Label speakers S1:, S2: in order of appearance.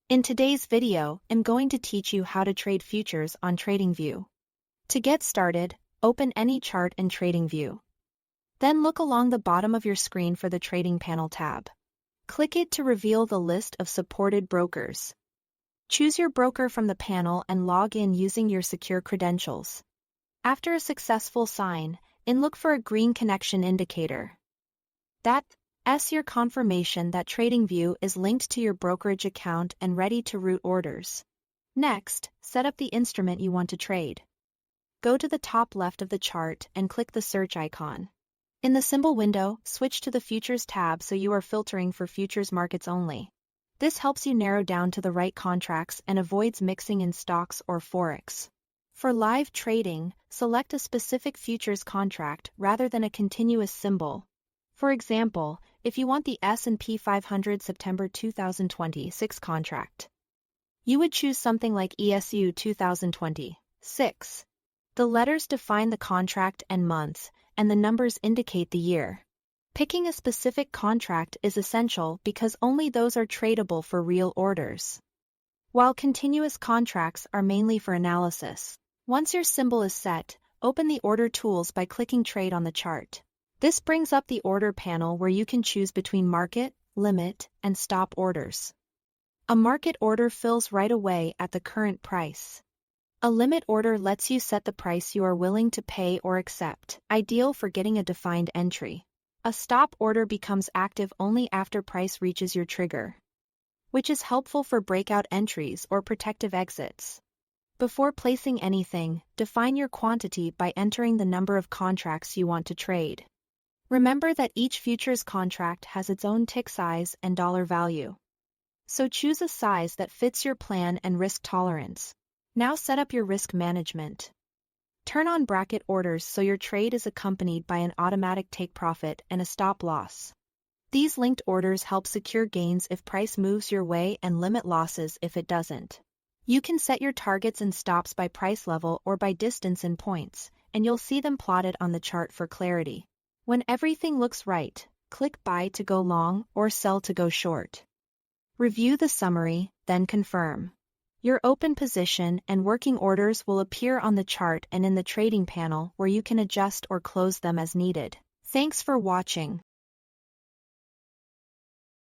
S1: In today's video, I'm going to teach you how to trade futures on Tradingview. To get started, open any chart in Tradingview. Then look along the bottom of your screen for the Trading Panel tab. Click it to reveal the list of supported brokers. Choose your broker from the panel and log in using your secure credentials. After a successful sign-in, look for a green connection indicator. That's your confirmation that Tradingview is linked to your brokerage account and ready to route orders. Next, set up the instrument you want to trade. Go to the top left of the chart and click the search icon. In the symbol window, switch to the Futures tab so you are filtering for futures markets only. This helps you narrow down to the right contracts and avoids mixing in stocks or forex. For live trading, select a specific futures contract rather than a continuous symbol. For example, if you want the S&P 500 September 2026 contract, you would choose something like ESU 2026. The letters define the contract and months, and the numbers indicate the year. Picking a specific contract is essential because only those are tradable for real orders, while continuous contracts are mainly for analysis. Once your symbol is set, open the order tools by clicking Trade on the chart. This brings up the order panel where you can choose between market, limit, and stop orders. A market order fills right away at the current price. A limit order lets you set the price you are willing to pay or accept, ideal for getting a defined entry. A stop order becomes active only after price reaches your trigger, which is helpful for breakout entries or protective exits. Before placing anything, define your quantity by entering the number of contracts you want to trade. Remember that each futures contract has its own tick size and dollar value. So choose a size that fits your plan and risk tolerance. Now set up your risk management. Turn on bracket orders so your trade is accompanied by an automatic take profit and a stop loss. These linked orders help secure gains if price moves your way and limit losses if it doesn't. You can set your targets and stops by price level or by distance in points, and you'll see them plotted on the chart for clarity. When everything looks right, click Buy to go long or Sell to go short. Review the summary, then confirm. Your open position and working orders will appear on the chart and in the trading panel where you can adjust or close them as needed. Thanks for watching.